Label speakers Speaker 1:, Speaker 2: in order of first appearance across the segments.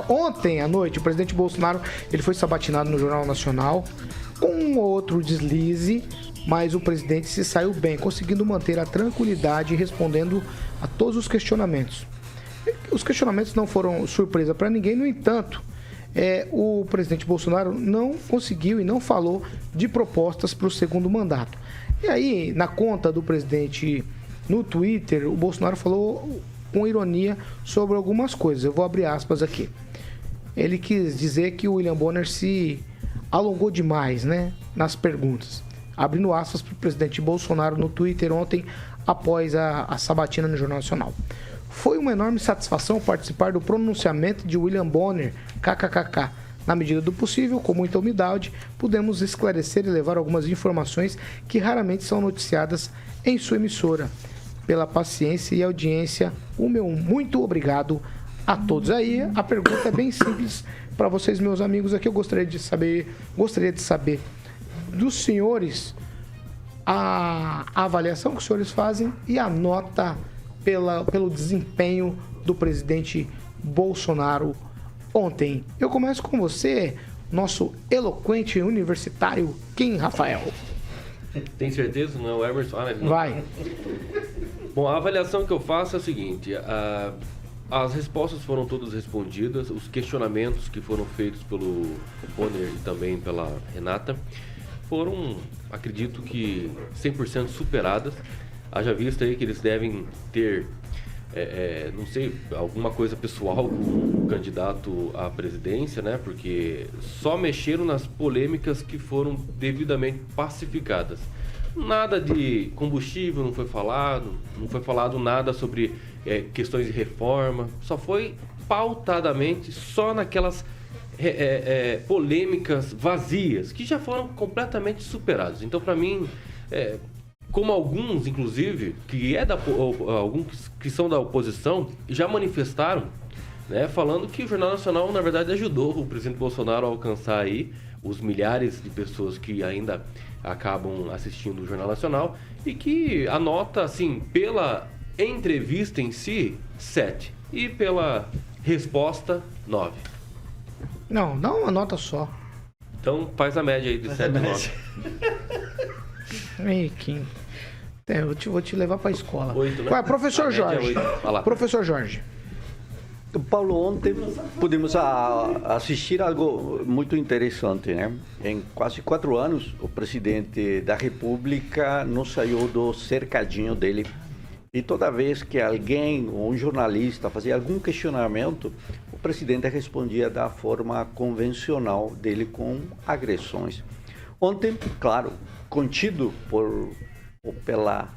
Speaker 1: Ontem à noite, o presidente Bolsonaro ele foi sabatinado no Jornal Nacional com um outro deslize, mas o presidente se saiu bem, conseguindo manter a tranquilidade e respondendo a todos os questionamentos. Os questionamentos não foram surpresa para ninguém, no entanto, o presidente Bolsonaro não conseguiu e não falou de propostas para o segundo mandato. E aí, na conta do presidente no Twitter, o Bolsonaro falou com ironia sobre algumas coisas. Eu vou abrir aspas aqui. Ele quis dizer que o William Bonner se alongou demais, né, nas perguntas. Abrindo aspas para o presidente Bolsonaro no Twitter ontem, após a sabatina no Jornal Nacional. Foi uma enorme satisfação participar do pronunciamento de William Bonner, kkkk. Na medida do possível, com muita humildade, pudemos esclarecer e levar algumas informações que raramente são noticiadas em sua emissora. Pela paciência e audiência, o meu muito obrigado a todos. Aí a pergunta é bem simples para vocês, meus amigos, aqui eu gostaria de saber dos senhores a avaliação que os senhores fazem e a nota pelo desempenho do presidente Bolsonaro ontem. Eu começo com você, nosso eloquente universitário Kim Rafael.
Speaker 2: Tem certeza? Não é o Emerson?
Speaker 1: Vai.
Speaker 2: Bom, a avaliação que eu faço é a seguinte: as respostas foram todas respondidas, os questionamentos que foram feitos pelo Bonner e também pela Renata foram, acredito que, 100% superadas. Haja vista aí que eles devem ter, não sei, alguma coisa pessoal com o candidato à presidência, né? Porque só mexeram nas polêmicas que foram devidamente pacificadas. Nada de combustível não foi falado nada sobre questões de reforma, só foi pautadamente só naquelas polêmicas vazias, que já foram completamente superadas. Então, para mim, como alguns, inclusive, alguns que são da oposição, já manifestaram, né, falando que o Jornal Nacional, na verdade, ajudou o presidente Bolsonaro a alcançar aí os milhares de pessoas que ainda acabam assistindo o Jornal Nacional e que a nota, assim, pela entrevista em si, 7 e pela resposta, 9.
Speaker 1: Não, dá uma nota só.
Speaker 2: Então faz a média aí de 7 e 9.
Speaker 1: Ei, Kim. Eu vou te levar para a escola.
Speaker 2: 8, né?
Speaker 1: Vai, professor Jorge. Professor Jorge.
Speaker 3: Paulo, ontem pudemos assistir algo muito interessante, né? Em quase 4 anos, o presidente da República não saiu do cercadinho dele. E toda vez que alguém, ou um jornalista, fazia algum questionamento, o presidente respondia da forma convencional dele, com agressões. Ontem, claro, contido pela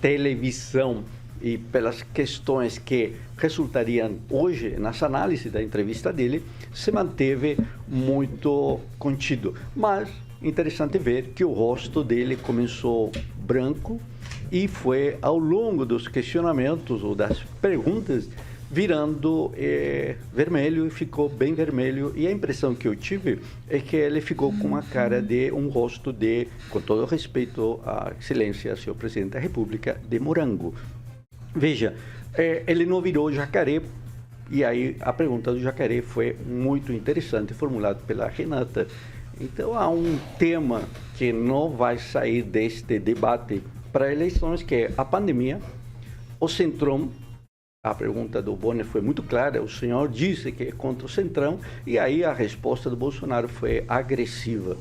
Speaker 3: televisão e pelas questões que resultariam hoje nessa análise da entrevista dele, se manteve muito contido. Mas interessante ver que o rosto dele começou branco e foi, ao longo dos questionamentos ou das perguntas, virando vermelho, e ficou bem vermelho. E a impressão que eu tive é que ele ficou com uma cara de um rosto de, com todo respeito à excelência, senhor presidente da República, de morango. Veja, ele não virou jacaré, e aí a pergunta do jacaré foi muito interessante, formulada pela Renata. Então há um tema que não vai sair deste debate para eleições, que é a pandemia, o Centrão. A pergunta do Bonner foi muito clara, o senhor disse que é contra o Centrão, e aí a resposta do Bolsonaro foi agressiva.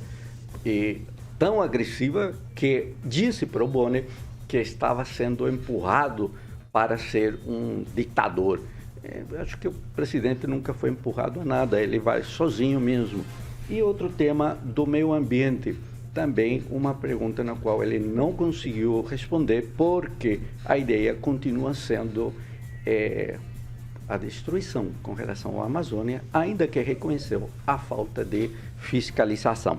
Speaker 3: E tão agressiva que disse para o Bonner que estava sendo empurrado para ser um ditador. Eu acho que o presidente nunca foi empurrado a nada, ele vai sozinho mesmo. E outro tema do meio ambiente, também uma pergunta na qual ele não conseguiu responder, porque a ideia continua sendo a destruição com relação à Amazônia, ainda que reconheceu a falta de fiscalização.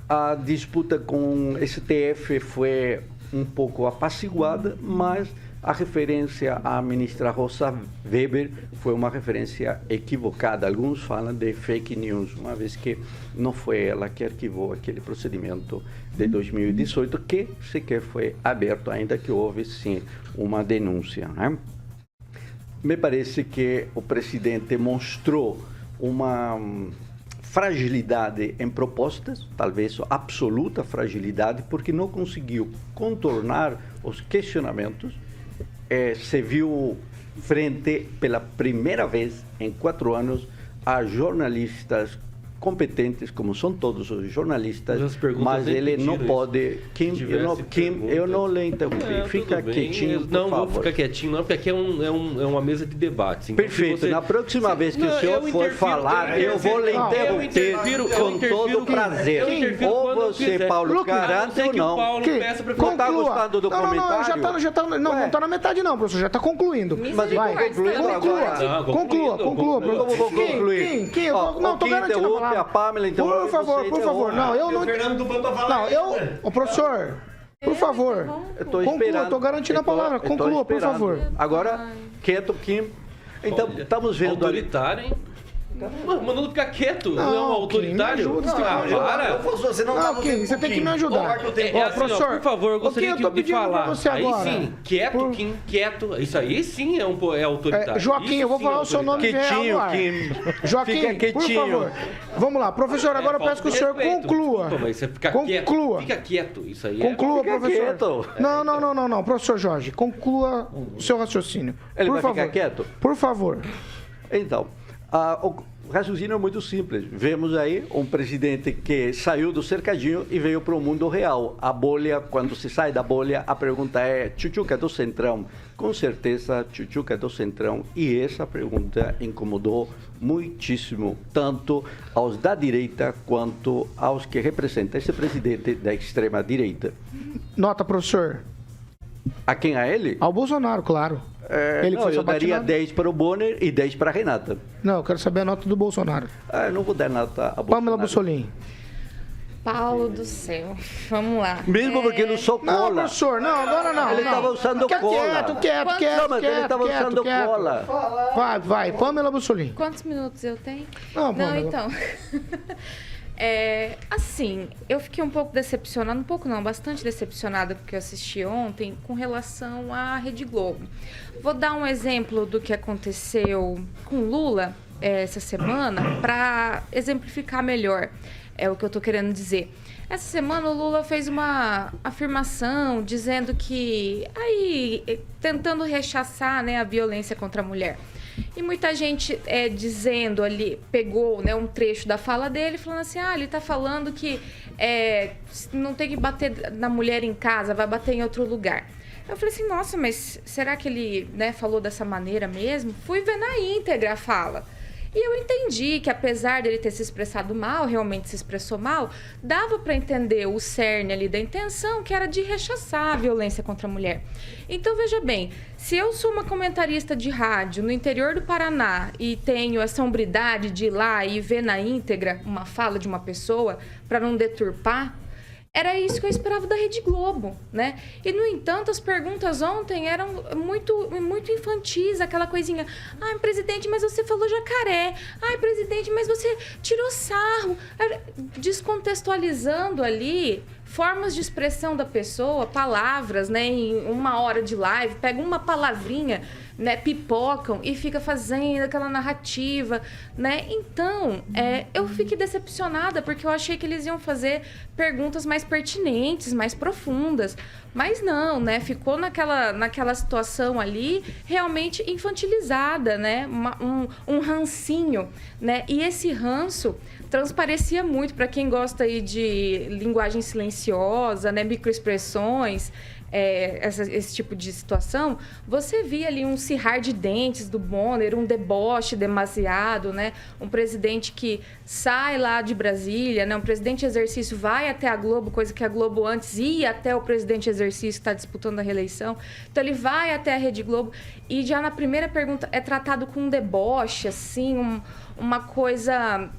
Speaker 3: A disputa com o STF foi um pouco apaciguada, mas a referência à ministra Rosa Weber foi uma referência equivocada. Alguns falam de fake news, uma vez que não foi ela que arquivou aquele procedimento de 2018, que sequer foi aberto, ainda que houve, sim, uma denúncia, né? Me parece que o presidente mostrou uma fragilidade em propostas, talvez absoluta fragilidade, porque não conseguiu contornar os questionamentos. Se viu frente, pela primeira vez em 4 anos, a jornalistas competentes, como são todos os jornalistas, mas ele não pode... Kim, eu não lhe interrompi. Fica quietinho, por favor.
Speaker 2: Não vou ficar quietinho, não, porque aqui é uma mesa de debates. Então,
Speaker 3: perfeito. Na próxima vez que o senhor for falar, eu vou lhe interromper com todo prazer. Ou você, Paulo, garante ou não.
Speaker 2: Paulo peça para
Speaker 3: não está gostando do comentário?
Speaker 1: Não está na metade não, professor. Já está concluindo.
Speaker 3: Mas vai,
Speaker 1: conclua.
Speaker 3: Como vou concluir?
Speaker 1: Não, estou garantindo a palavra.
Speaker 3: A Pamela, então,
Speaker 1: por favor. Não, eu não...
Speaker 4: Fernando do Banco falar.
Speaker 1: Ô, professor, por favor.
Speaker 3: Eu estou esperando.
Speaker 1: Estou garantindo a palavra. Conclua, por favor.
Speaker 3: Agora, quieto, Kim. Então, estamos vendo...
Speaker 2: Autoritário, hein? Mandando ficar quieto, não é um autoritário?
Speaker 1: Para!
Speaker 4: Você não tá
Speaker 1: Kim, você tem que me ajudar.
Speaker 2: Professor, por favor, eu gostaria de falar.
Speaker 1: Você agora.
Speaker 2: Aí sim, quieto, Kim, quieto. Isso aí sim é autoritário.
Speaker 1: Joaquim, eu vou falar o seu nome
Speaker 3: quietinho, Kim.
Speaker 1: Joaquim,
Speaker 3: fica quietinho.
Speaker 1: Por favor. Vamos lá, professor, agora eu peço que o senhor conclua.
Speaker 2: Mas você fica
Speaker 1: conclua.
Speaker 2: Fica quieto, isso aí
Speaker 1: conclua, professor.
Speaker 3: Quieto.
Speaker 1: Não, professor Jorge, conclua o seu raciocínio.
Speaker 3: Ele
Speaker 1: por
Speaker 3: vai
Speaker 1: favor.
Speaker 3: ficar quieto?
Speaker 1: Por favor.
Speaker 3: Então, o raciocínio é muito simples. Vemos aí um presidente que saiu do cercadinho e veio para o mundo real. A bolha, quando se sai da bolha, a pergunta é: Tchutchuca do Centrão? Com certeza, Tchutchuca do Centrão. E essa pergunta incomodou muitíssimo, tanto aos da direita quanto aos que representam esse presidente da extrema-direita.
Speaker 1: Nota, professor.
Speaker 3: A quem? A ele?
Speaker 1: Ao Bolsonaro, claro.
Speaker 3: Eu daria 10 para o Bonner e 10 para a Renata.
Speaker 1: Não, eu quero saber a nota do Bolsonaro.
Speaker 3: Eu não vou dar nota a Bolsonaro.
Speaker 1: Pamela Bussolini.
Speaker 5: Paulo do céu. Vamos lá.
Speaker 3: Mesmo porque não sou cola.
Speaker 1: Não, professor, não, agora não.
Speaker 3: Ele estava usando cola.
Speaker 1: Quieto.
Speaker 3: Não, mas ele estava usando cola.
Speaker 1: Vai, Pamela Bussolini.
Speaker 5: Quantos minutos eu tenho?
Speaker 1: Não, Pamela.
Speaker 5: Então... assim, eu fiquei um pouco decepcionada, bastante decepcionada porque eu assisti ontem com relação à Rede Globo. Vou dar um exemplo do que aconteceu com Lula essa semana para exemplificar melhor o que eu estou querendo dizer. Essa semana o Lula fez uma afirmação dizendo que, tentando rechaçar, né, a violência contra a mulher. E muita gente dizendo ali, pegou, né, um trecho da fala dele, falando assim, ele está falando que não tem que bater na mulher em casa, vai bater em outro lugar. Eu falei assim, nossa, mas será que ele, né, falou dessa maneira mesmo? Fui ver na íntegra a fala. E eu entendi que, apesar dele ter se expressado mal, realmente se expressou mal, dava para entender o cerne ali da intenção, que era de rechaçar a violência contra a mulher. Então, veja bem, se eu sou uma comentarista de rádio no interior do Paraná e tenho essa hombridade de ir lá e ver na íntegra uma fala de uma pessoa para não deturpar, era isso que eu esperava da Rede Globo, né? E, no entanto, as perguntas ontem eram muito, muito infantis, aquela coisinha. Presidente, mas você falou jacaré. Presidente, mas você tirou sarro. Descontextualizando ali formas de expressão da pessoa, palavras, né? Em 1 hora de live, pega uma palavrinha, né, pipocam e fica fazendo aquela narrativa, né? Então, eu fiquei decepcionada porque eu achei que eles iam fazer perguntas mais pertinentes, mais profundas. Mas não, né? Ficou naquela situação ali realmente infantilizada, né? Um rancinho, né? E esse ranço transparecia muito para quem gosta aí de linguagem silenciosa, né? Microexpressões, esse tipo de situação. Você via ali um cirrar de dentes do Bonner, um deboche demasiado, né? Um presidente que sai lá de Brasília, né? Um presidente de exercício vai até a Globo, coisa que a Globo antes ia até o presidente de exercício que está disputando a reeleição. Então, ele vai até a Rede Globo e já na primeira pergunta é tratado com um deboche, assim, uma coisa...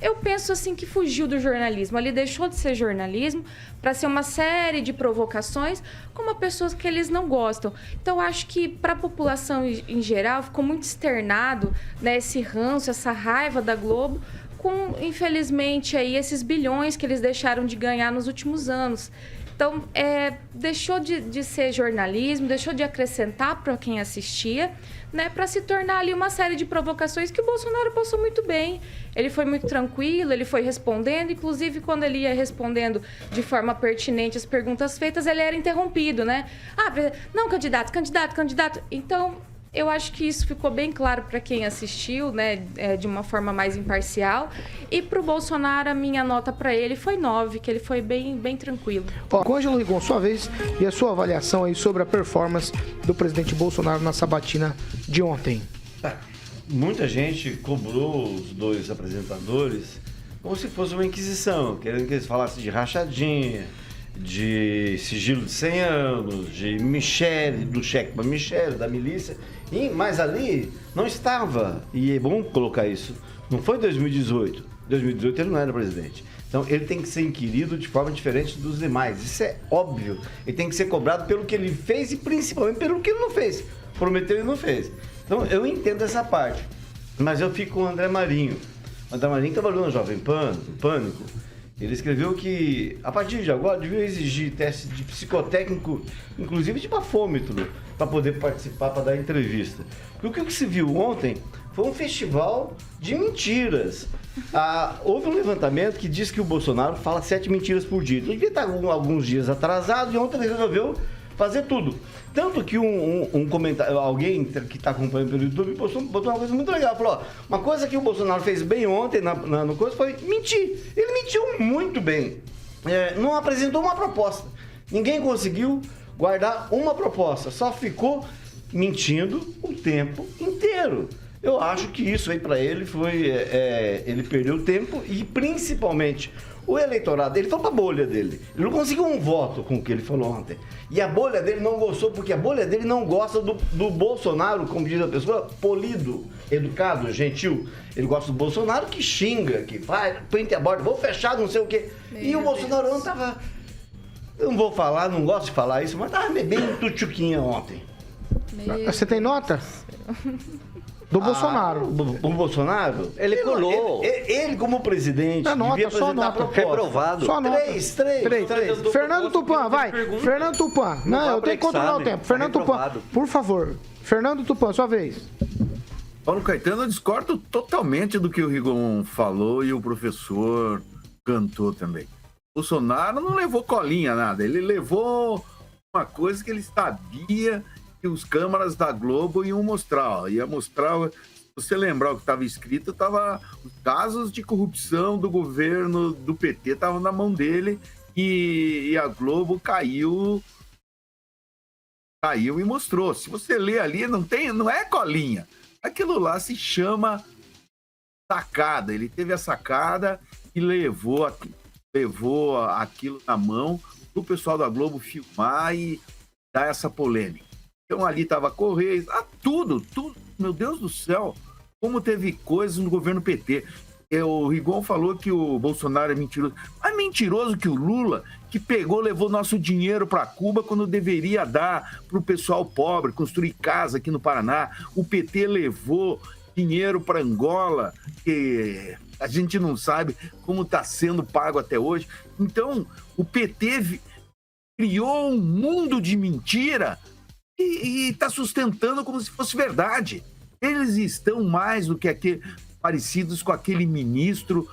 Speaker 5: eu penso assim que fugiu do jornalismo. Ali deixou de ser jornalismo para ser uma série de provocações com uma pessoa que eles não gostam. Então, eu acho que para a população em geral ficou muito externado, né, esse ranço, essa raiva da Globo, com, infelizmente, aí, esses bilhões que eles deixaram de ganhar nos últimos anos. Então, deixou de ser jornalismo, deixou de acrescentar para quem assistia, né, para se tornar ali uma série de provocações que o Bolsonaro passou muito bem. Ele foi muito tranquilo, ele foi respondendo, inclusive quando ele ia respondendo de forma pertinente as perguntas feitas, ele era interrompido, né? Não, candidato. Então, eu acho que isso ficou bem claro para quem assistiu, né, de uma forma mais imparcial. E para o Bolsonaro, a minha nota para ele foi 9, que ele foi bem, bem tranquilo.
Speaker 1: Ângelo Rigon, sua vez, e a sua avaliação aí sobre a performance do presidente Bolsonaro na sabatina de ontem.
Speaker 4: Muita gente cobrou os dois apresentadores como se fosse uma inquisição, querendo que eles falassem de rachadinha, de sigilo de 100 anos, de Michele, do cheque para Michele, da milícia. Mas ali não estava, e é bom colocar isso, não foi 2018. Em 2018 ele não era presidente. Então ele tem que ser inquirido de forma diferente dos demais. Isso é óbvio. Ele tem que ser cobrado pelo que ele fez e principalmente pelo que ele não fez. Prometeu e não fez. Então eu entendo essa parte. Mas eu fico com o André Marinho. O André Marinho trabalhou no Jovem Pan, no Pânico. Ele escreveu que, a partir de agora, devia exigir teste de psicotécnico, inclusive de bafômetro, para poder participar, para dar entrevista. Porque o que se viu ontem foi um festival de mentiras. Houve um levantamento que diz que o Bolsonaro fala 7 mentiras por dia. Ele devia estar alguns dias atrasado e ontem ele resolveu fazer tudo. Tanto que um comentário, alguém que está acompanhando pelo YouTube botou uma coisa muito legal. Falou, uma coisa que o Bolsonaro fez bem ontem no coisa foi mentir. Ele mentiu muito bem. Não apresentou uma proposta. Ninguém conseguiu guardar uma proposta. Só ficou mentindo o tempo inteiro. Eu acho que isso aí para ele foi... ele perdeu tempo e principalmente... O eleitorado, ele foi pra bolha dele. Ele não conseguiu um voto com o que ele falou ontem. E a bolha dele não gostou, porque a bolha dele não gosta do Bolsonaro, como diz a pessoa, polido, educado, gentil. Ele gosta do Bolsonaro que xinga, que faz, pente a borda, vou fechar, não sei o quê. E o Bolsonaro não tava... Eu não vou falar, não gosto de falar isso, mas tava bebendo tuchuquinha ontem.
Speaker 1: Você tem nota? Do Bolsonaro.
Speaker 3: O Bolsonaro? Ele colou. Ele como presidente, devia apresentar a proposta.
Speaker 4: Reprovado.
Speaker 1: Só nota.
Speaker 3: Três.
Speaker 1: Fernando Tupan, vai. Fernando Tupan. Não, eu tenho que controlar o tempo. Fernando Tupan, por favor. Fernando Tupan, sua vez.
Speaker 6: Paulo Caetano, eu discordo totalmente do que o Rigon falou e o professor cantou também. Bolsonaro não levou colinha, nada. Ele levou uma coisa que ele sabia que os câmaras da Globo iam mostrar. Ia mostrar, se você lembrar o que estava escrito, estava os casos de corrupção do governo do PT estavam na mão dele e a Globo caiu e mostrou. Se você ler ali, não é colinha. Aquilo lá se chama sacada. Ele teve a sacada e levou aquilo na mão para o pessoal da Globo filmar e dar essa polêmica. Então ali estava Correia, tudo, meu Deus do céu, como teve coisas no governo PT. O Rigon falou que o Bolsonaro é mentiroso. Mais mentiroso que o Lula, que levou nosso dinheiro para Cuba quando deveria dar para o pessoal pobre, construir casa aqui no Paraná. O PT levou dinheiro para Angola, que a gente não sabe como está sendo pago até hoje. Então, o PT criou um mundo de mentira e está sustentando como se fosse verdade. Eles estão mais do que parecidos com aquele ministro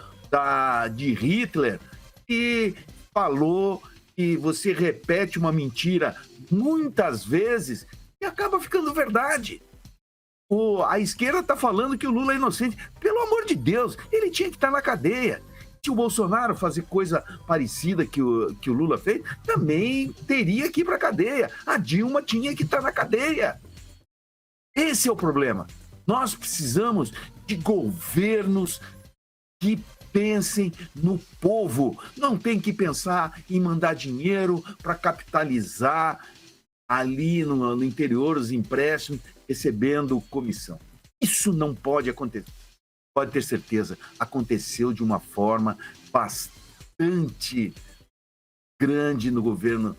Speaker 6: de Hitler que falou que você repete uma mentira muitas vezes e acaba ficando verdade. A esquerda está falando que o Lula é inocente. Pelo amor de Deus, ele tinha que estar na cadeia. Se o Bolsonaro fazer coisa parecida que o Lula fez, também teria que ir para a cadeia. A Dilma tinha que estar na cadeia. Esse é o problema. Nós precisamos de governos que pensem no povo. Não tem que pensar em mandar dinheiro para capitalizar ali no interior os empréstimos, recebendo comissão. Isso não pode acontecer. Pode ter certeza, aconteceu de uma forma bastante grande no governo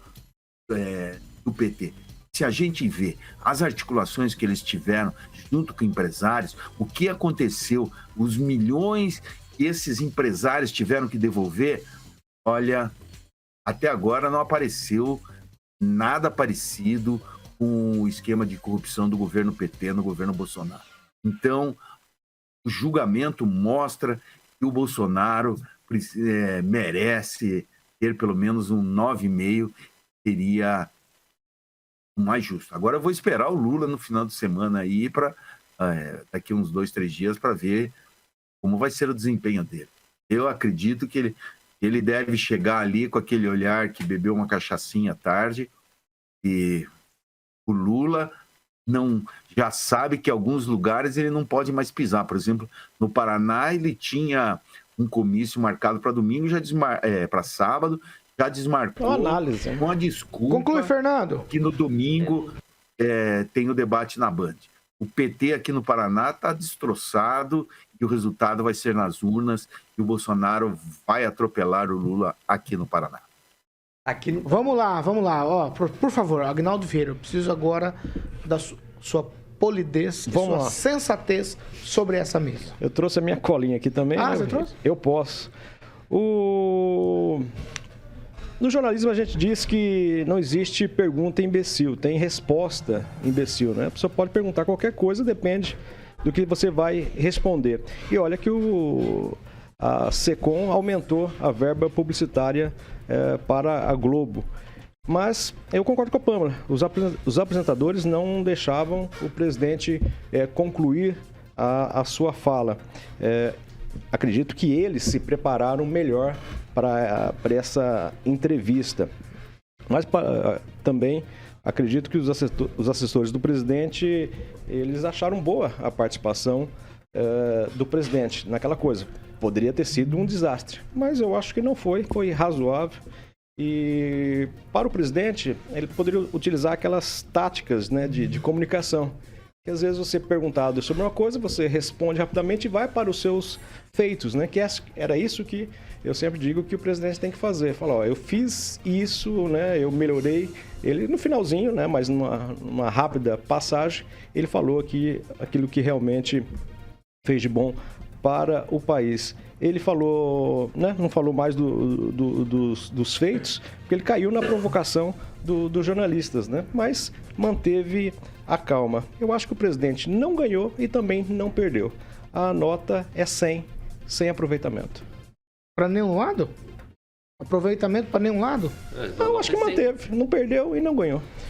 Speaker 6: do PT. Se a gente vê as articulações que eles tiveram junto com empresários, o que aconteceu, os milhões que esses empresários tiveram que devolver, olha, até agora não apareceu nada parecido com o esquema de corrupção do governo PT no governo Bolsonaro. Então, o julgamento mostra que o Bolsonaro merece ter pelo menos um 9,5, seria o mais justo. Agora eu vou esperar o Lula no final de semana aí, daqui uns 2, 3 dias, para ver como vai ser o desempenho dele. Eu acredito que ele deve chegar ali com aquele olhar que bebeu uma cachaçinha à tarde, e o Lula já sabe que em alguns lugares ele não pode mais pisar. Por exemplo, no Paraná ele tinha um comício marcado para domingo, para sábado, já desmarcou.
Speaker 7: Uma análise.
Speaker 6: Com a desculpa.
Speaker 1: Conclui, Fernando.
Speaker 6: Que no domingo tem o debate na Band. O PT aqui no Paraná está destroçado e o resultado vai ser nas urnas e o Bolsonaro vai atropelar o Lula aqui no Paraná.
Speaker 1: Vamos lá. Ó, por favor, Agnaldo Vieira, eu preciso agora da sua polidez e sua sensatez sobre essa mesa.
Speaker 7: Eu trouxe a minha colinha aqui também.
Speaker 1: Ah,
Speaker 7: né?
Speaker 1: você trouxe?
Speaker 7: Eu posso. No jornalismo a gente diz que não existe pergunta imbecil, tem resposta imbecil, né? A pessoa pode perguntar qualquer coisa, depende do que você vai responder. E olha que a SECOM aumentou a verba publicitária para a Globo. Mas eu concordo com a Pâmela, os apresentadores não deixavam o presidente concluir a sua fala. Acredito que eles se prepararam melhor para essa entrevista. Mas também acredito que os assessores do presidente, eles acharam boa a participação do presidente naquela coisa. Poderia ter sido um desastre, mas eu acho que não foi razoável. E para o presidente, ele poderia utilizar aquelas táticas, né, de comunicação. Que às vezes você é perguntado sobre uma coisa, você responde rapidamente e vai para os seus feitos, né? Que era isso que eu sempre digo que o presidente tem que fazer. Falar, ó, eu fiz isso, né? Eu melhorei. Ele no finalzinho, né? Mas numa rápida passagem, ele falou aqui aquilo que realmente fez de bom para o país. Ele falou, né? Não falou mais dos feitos, porque ele caiu na provocação dos jornalistas, né? Mas manteve a calma. Eu acho que o presidente não ganhou e também não perdeu. A nota é 100, sem aproveitamento.
Speaker 1: Para nenhum lado? Aproveitamento para nenhum lado?
Speaker 7: Eu acho que manteve. Não perdeu e não ganhou.